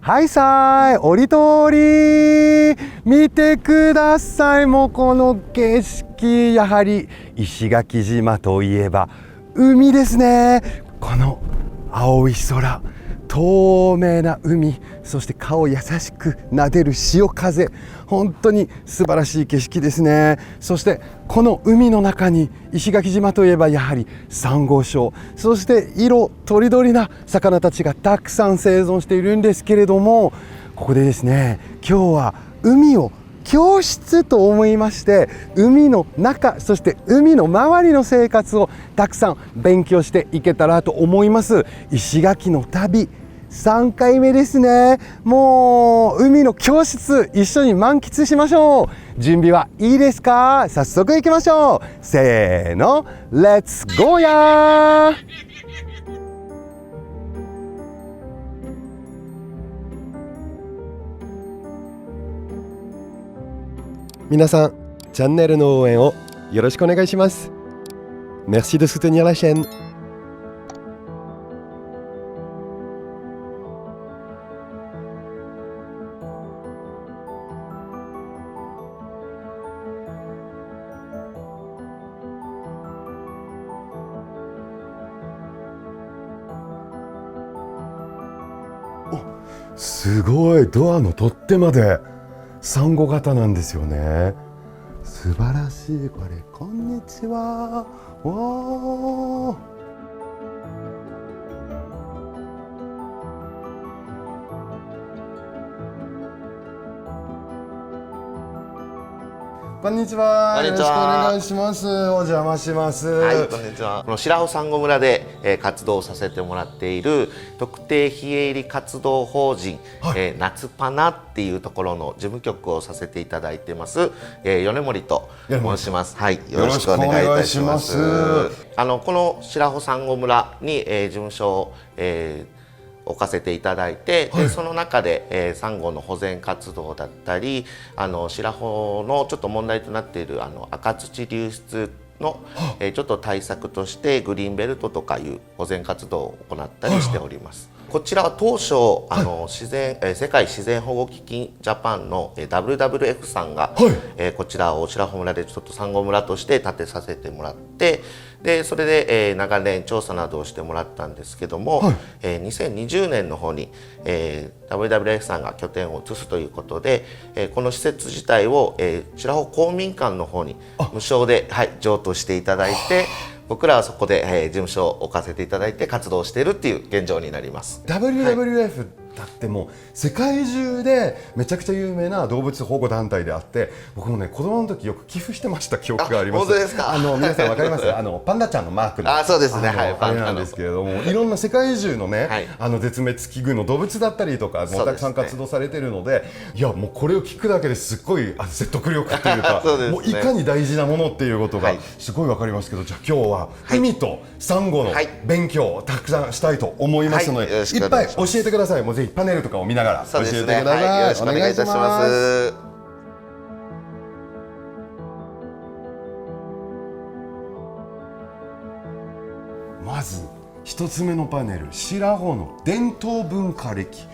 はいさーい、おりとり見てください。もうこの景色、やはり石垣島といえば海ですね。この青い空、透明な海、そして顔を優しく撫でる潮風、本当に素晴らしい景色ですね。そしてこの海の中に石垣島といえばやはりサンゴ礁、そして色とりどりな魚たちがたくさん生存しているんですけれども、ここでですね、今日は海を教室と思いまして、海の中、そして海の周りの生活をたくさん勉強していけたらと思います。石垣の旅3回目ですね。もう海の教室一緒に満喫しましょう。準備はいいですか？早速行きましょう。せーの、レッツゴーやー。皆さん、チャンネルの応援をよろしくお願いします。Merci de soutenir la chaîne。すごい、ドアの取っ手までサンゴ型なんですよね。素晴らしい。これ、こんにちは。わー。こんにちは。よろしくお願いします。お邪魔します。はい、こんにちは。この白穂サンゴ村で、活動させてもらっている特定非営利活動法人、夏パナっていうところの事務局をさせていただいてます、米森と申します。はい、よろしくお願いいたします。この白穂サンゴ村に、事務所を、置かせていただいて、でその中で、サンゴの保全活動だったり、白穂のちょっと問題となっている赤土流出の、ちょっと対策としてグリーンベルトとかいう保全活動を行ったりしております。こちらは当初世界自然保護基金ジャパンの WWF さんが、こちらを白穂村でちょっとサンゴ村として建てさせてもらって、でそれで、長年調査などをしてもらったんですけども、2020年の方に、WWF さんが拠点を移すということで、この施設自体を、白穂公民館の方に無償で、譲渡していただいて、僕らはそこで、事務所を置かせていただいて活動しているっていう現状になります。WWF、だってもう世界中でめちゃくちゃ有名な動物保護団体であって、僕もね、子供の時よく寄付してました記憶があります。本当ですか？皆さんわかりますパンダちゃんのマークのそうですね、あれなんですけれども、いろんな世界中のね、絶滅危惧の動物だったりとかもたくさん活動されているので、いやもうこれを聞くだけですっごい説得力っていうかもういかに大事なものっていうことがすごいわかりますけど、じゃあ今日は海とサンゴの勉強をたくさんしたいと思いますので、いっぱい教えてください。もうぜひパネルとかを見ながら教えてください。よろしくお願いいたします。まず一つ目のパネル、白穂の伝統文化歴。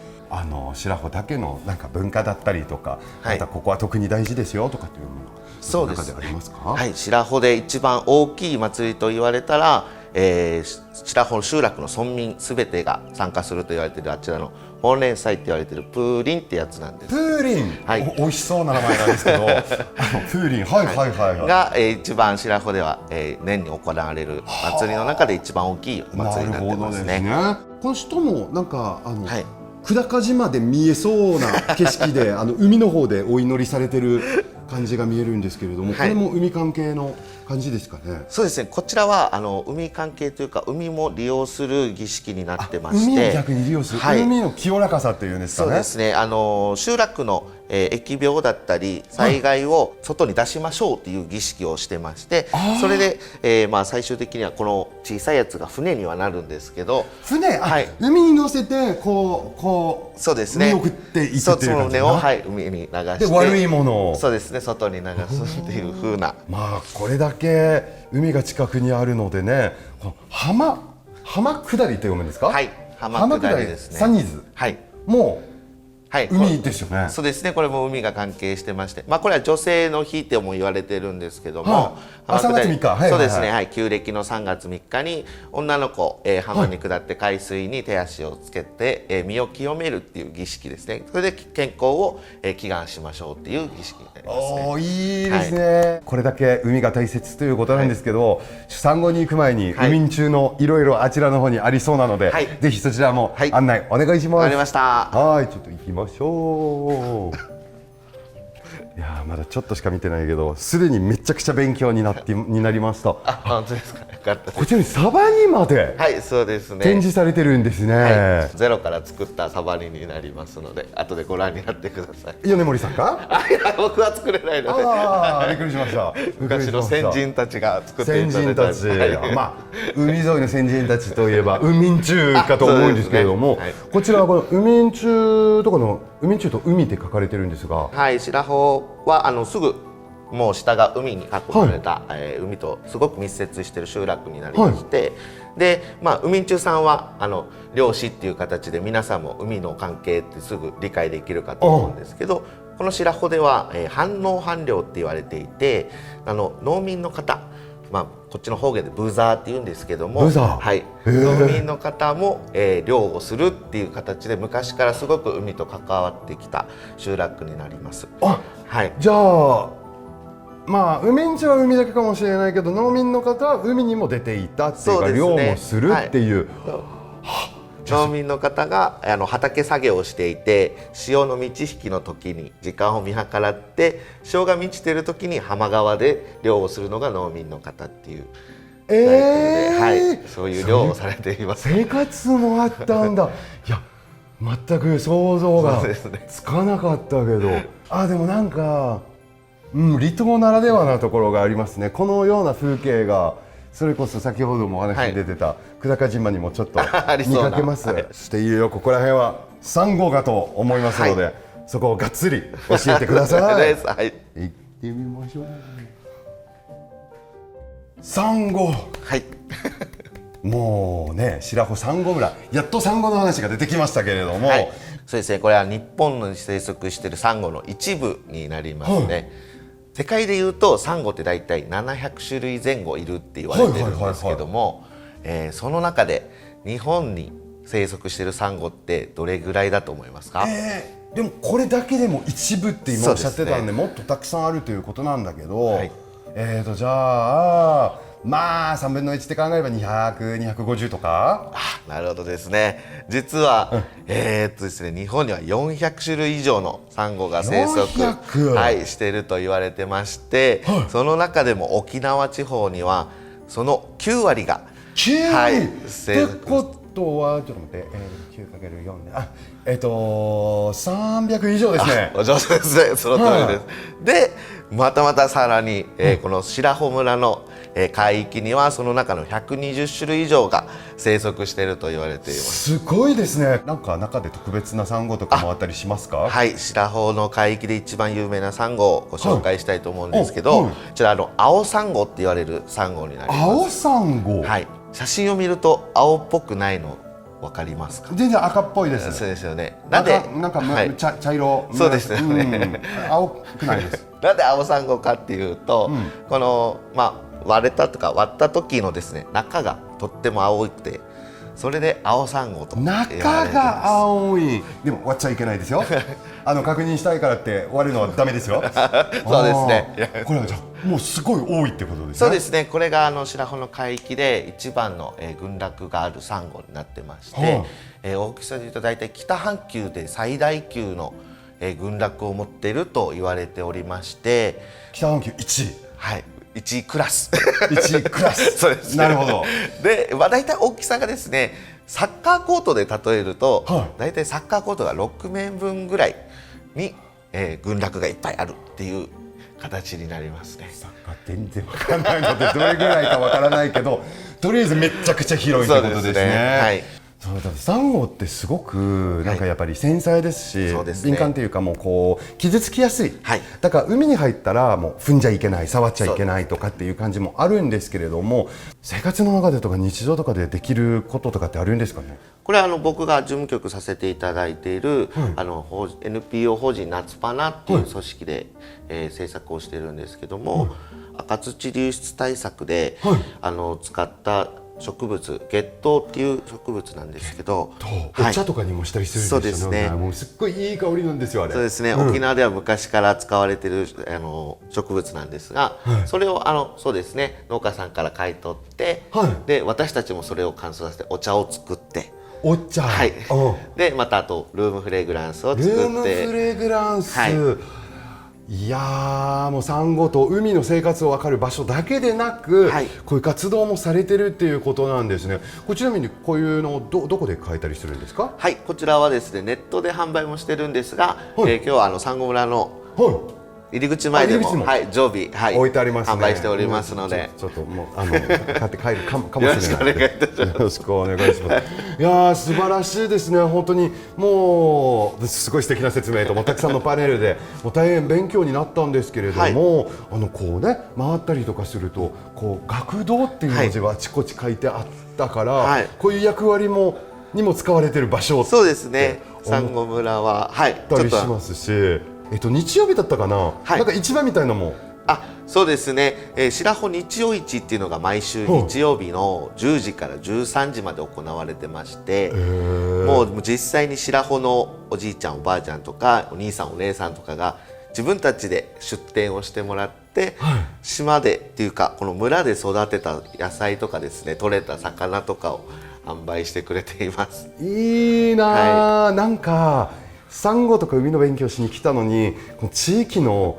白穂だけのなんか文化だったりとか、またここは特に大事ですよとかっていうものがその中でありますか？はい、白穂で一番大きい祭りと言われたら、白穂集落の村民すべてが参加すると言われているあちらの本蓮祭って言われているプーリンってやつなんです。プーリン、美味しそうな名前なんですけどプーリン、が、一番白穂では、年に行われる祭りの中で一番大きい祭りになってますね。この人もなんか久高島で見えそうな景色で海の方でお祈りされてる感じが見えるんですけれども、これも海関係の感じですかね？そうですね、こちらは海関係というか海も利用する儀式になってまして、海を逆に利用する、海の清らかさっていうんですかね？そうですね、集落の疫病だったり災害を外に出しましょうという儀式をしてまして、それで、最終的にはこの小さいやつが船にはなるんですけど、船、海に乗せてこうそうですね、海を送っていくっていう感じ船を、海に流して、悪いものをそうですね、外に流すっていう風な。これだけ海が近くにあるのでね、浜下りって読むんですか？はい、浜下りですね。サニーズ、もうはい、海ですよね。そうですね、これも海が関係してまして、これは女性の日とも言われてるんですけども、3月3日、そうですね、はい、旧暦の3月3日に女の子、浜に下って海水に手足をつけて、身を清めるっていう儀式ですね。それで健康を、祈願しましょうっていう儀式になりますね。おー、いいですね、これだけ海が大切ということなんですけど、産後に行く前に海ん中のいろいろあちらの方にありそうなので、ぜひそちらも案内お願いします。わかりました。はい、ちょっと行きましょう。いやまだちょっとしか見てないけど、すでにめちゃくちゃ勉強になりました。本当ですか。よかったです。こちらにサバニまでそうですね、展示されてるんですね。ゼロから作ったサバニになりますので、後でご覧になってください。米森さんか？いや、僕は作れないので。びっくりしました。昔の先人たちが作ってい先ただ人いた。たち、海沿いの先人たちといえば海ん中かと思うんですけれども、こちらはこの海ん中とかの海ん中と海って書かれてるんですが、はい、白穂はすぐもう下が海に囲まれた、海とすごく密接している集落になりまして、で、海ん中さんは漁師っていう形で皆さんも海の関係ってすぐ理解できるかと思うんですけど、この白穂では、半農半漁って言われていて、農民の方、こっちの方言でブザーって言うんですけども、はい、農民の方も、漁をするっていう形で昔からすごく海と関わってきた集落になります。じゃあ海ん中は海だけかもしれないけど、農民の方は海にも出ていたっていうか、漁もするっていう。農民の方が畑作業をしていて、潮の満ち引きの時に時間を見計らって潮が満ちている時に浜側で漁をするのが農民の方っていう、そういう漁をされています。生活もあったんだ。いや全く想像がつかなかったけど、でもなんか、離島ならではなところがありますね。このような風景がそれこそ先ほどもお話に出てた久高島にもちょっと見かけます。そしていよいよここら辺はサンゴかと思いますので、そこをがっつり教えてください。行ってみましょう。サンゴ、もうね、白穂サンゴ村、やっとサンゴの話が出てきましたけれども、そうですね、これは日本に生息しているサンゴの一部になりますね。世界でいうとサンゴって大体700種類前後いるって言われてるんですけども、その中で日本に生息しているサンゴってどれぐらいだと思いますか？でもこれだけでも一部って今おっしゃってたんで、もっとたくさんあるということなんだけど、じゃあ3分の1って考えれば200、250とか。なるほどですね。実は、ですね、日本には400種類以上のサンゴが生息、していると言われてまして、その中でも沖縄地方にはその9割が9割、ってことはちょっと待って、9×4 で300以上ですね。お上手ですね。その通りです。でまたさらに、この白穂村の海域にはその中の120種類以上が生息していると言われています。すごいですね。なんか中で特別なサンゴとかもあったりしますか？白穂の海域で一番有名なサンゴをご紹介したいと思うんですけど、こちら青サンゴって言われるサンゴになります。青サンゴ、写真を見ると青っぽくないのわかりますか？全然赤っぽいです。そうですよね。なんか茶色。そうですよね。青くないです。なんで青サンゴかっていうと、この割れたとか割った時のですね、中がとっても青くて、それで青サンゴと言われています。中が青い。でも割っちゃいけないですよ。確認したいからって割るのはダメですよ。そうですね。これはじゃあもうすごい多いってことですね。そうですね。これが白穂の海域で一番の群落があるサンゴになってまして、大きさでいうと大体北半球で最大級の群落を持っていると言われておりまして、北半球1位。1クラス。1クラス。そうです。なるほど。で、大体大きさがですね、サッカーコートで例えると、大体サッカーコートが6面分ぐらいに、群落がいっぱいあるっていう形になりますね。サッカー全然わからないのでどれぐらいかわからないけど、とりあえずめちゃくちゃ広いってことですね。そうだ、サンゴってすごくなんかやっぱり繊細ですし、そうですね敏感っていうかもうこう傷つきやすい、はいだから海に入ったらもう踏んじゃいけない、触っちゃいけないとかっていう感じもあるんですけれども、生活の中でとか日常とかでできることとかってあるんですかね。これは僕が事務局させていただいている、NPO 法人夏パナっていう組織で、制作をしているんですけども、赤土流出対策で、使った植物月桃っていう植物なんですけど、お茶とかにもしたりするんですよね。もうすっごいいい香りなんですよあれ。そうですね、沖縄では昔から使われている植物なんですが、それをそうですね、農家さんから買い取って、で私たちもそれを乾燥させてお茶を作って、お茶、はい、でまたあとルームフレグランスを作って、ルームフレグランス、いやー、もうサンゴと海の生活を分かる場所だけでなく、こういう活動もされてるっていうことなんですね。ちなみにこういうのをどこで買えたりするんですか。はい、こちらはですね、ネットで販売もしてるんですが、今日はサンゴ村の入り口前でも、常備、置いてありますね。販売しておりますので、ちょっともう買って帰るかもしれない。よろしくお願いいたします。よろしくお願いします。いやー、素晴らしいですね。本当にもうすごい素敵な説明とたくさんのパネルでもう大変勉強になったんですけれども、こうね回ったりとかするとこう学童っていう文字があちこち書いてあったから、こういう役割にも使われてる場所。そうですね。サンゴ村はたりしますし。日曜日だったかな、なんか市場みたいなのも。そうですね、白穂日曜市っていうのが毎週日曜日の10時から13時まで行われてまして、もう実際に白穂のおじいちゃんおばあちゃんとかお兄さんお姉さんとかが自分たちで出店をしてもらって、島でっていうかこの村で育てた野菜とかですね、取れた魚とかを販売してくれています。いいな、なんかサンゴとか海の勉強しに来たのに、この地域の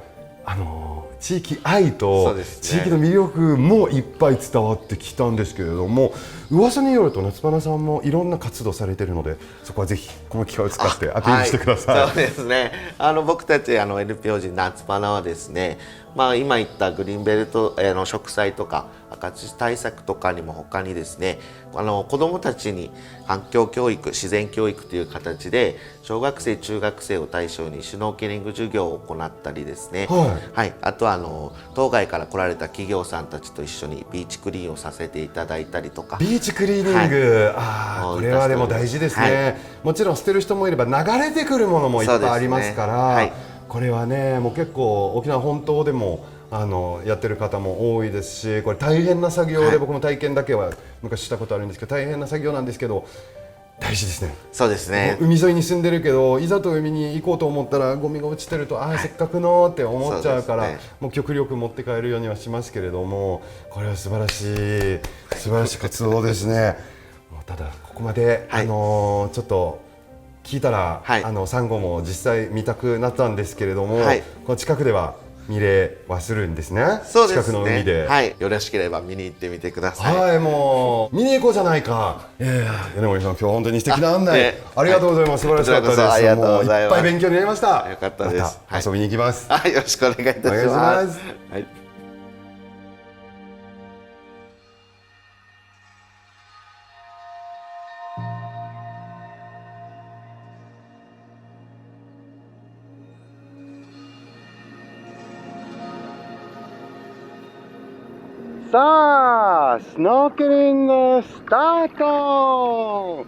地域愛と地域の魅力もいっぱい伝わってきたんですけれども、噂によると夏花さんもいろんな活動されているので、そこはぜひこの機会を使ってアピールしてください。そうですね、僕たちNPO 人夏花はですね、今言ったグリーンベルト植栽とか赤土対策とかにも他にですね、子どもたちに環境教育、自然教育という形で小学生中学生を対象にシュノーケリング授業を行ったりですね、あとは当該から来られた企業さんたちと一緒にビーチクリーンをさせていただいたりとか。ビーチクリーニング、これはでも大事ですね。もちろん捨てる人もいれば流れてくるものもいっぱいありますから、これはね、もう結構沖縄本島でもやってる方も多いですし、これ大変な作業で、僕も体験だけは昔したことあるんですけど、大変な作業なんですけど大事ですね。そうですね。海沿いに住んでるけど、いざと海に行こうと思ったらゴミが落ちてると、せっかくのって思っちゃうから、もう極力持って帰るようにはしますけれども、これは素晴らしい活動ですね。ただここまで、ちょっと聞いたら、サンゴも実際見たくなったんですけれども、この近くでは見れはするんですね。そうですね。近くの海で、よろしければ見に行ってみてください。もう見に行こうじゃないか。米森さん、今日本当に素敵な案内ありがとうございます。素晴らしかったです。ありがとうございます。いっぱい勉強になりました。よかったです。また遊びに行きます。よろしくお願いいたします。さあ、スノーケリングスタート。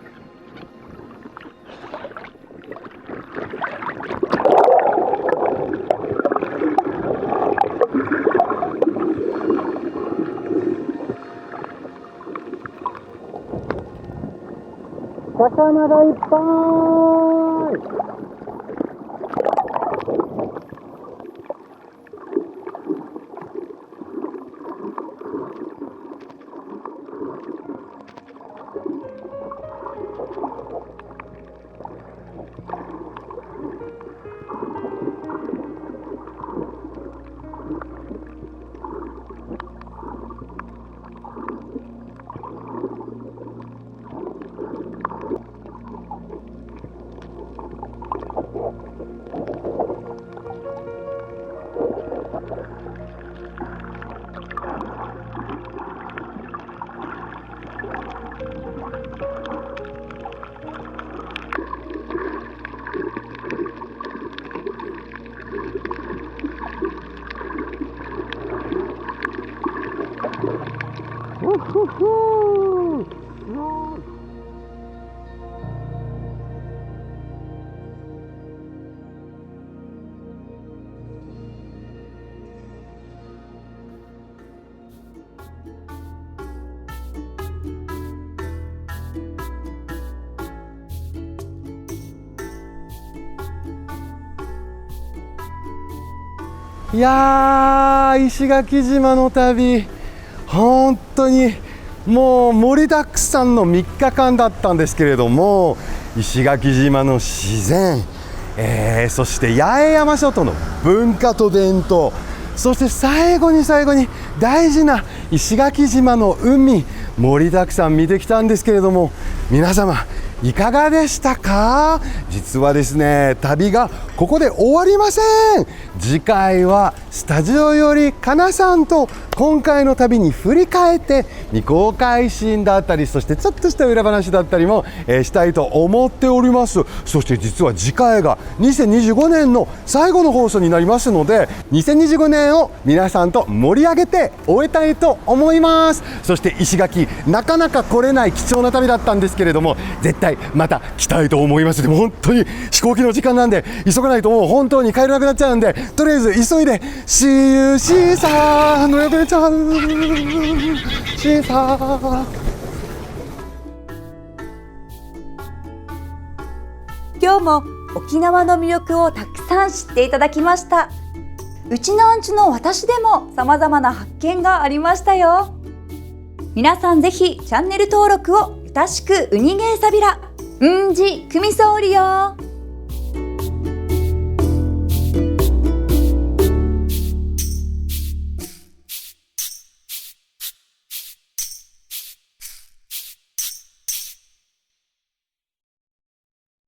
魚がいっぱい。いやー、石垣島の旅、本当にもう盛りだくさんの3日間だったんですけれども、石垣島の自然、そして八重山諸島の文化と伝統、そして最後に大事な石垣島の海、盛りだくさん見てきたんですけれども、皆様いかがでしたか？実はですね、旅がここで終わりません。次回はスタジオよりかなさんと今回の旅に振り返って未公開シーンだったり、そしてちょっとした裏話だったりも、したいと思っております。そして実は次回が2025年の最後の放送になりますので、2025年を皆さんと盛り上げて終えたいと思います。そして石垣、なかなか来れない貴重な旅だったんですけれども、絶対また来たいと思います。でも本当に飛行機の時間なんで急がないともう本当に帰れなくなっちゃうんで、とりあえず急いでシーシーサー乗り遅れちゃうシーサー。今日も沖縄の魅力をたくさん知っていただきました。うちなんちゅの私でも様々な発見がありましたよ。皆さんぜひチャンネル登録をよろしくうにげーさびらうんじくみそうりよ。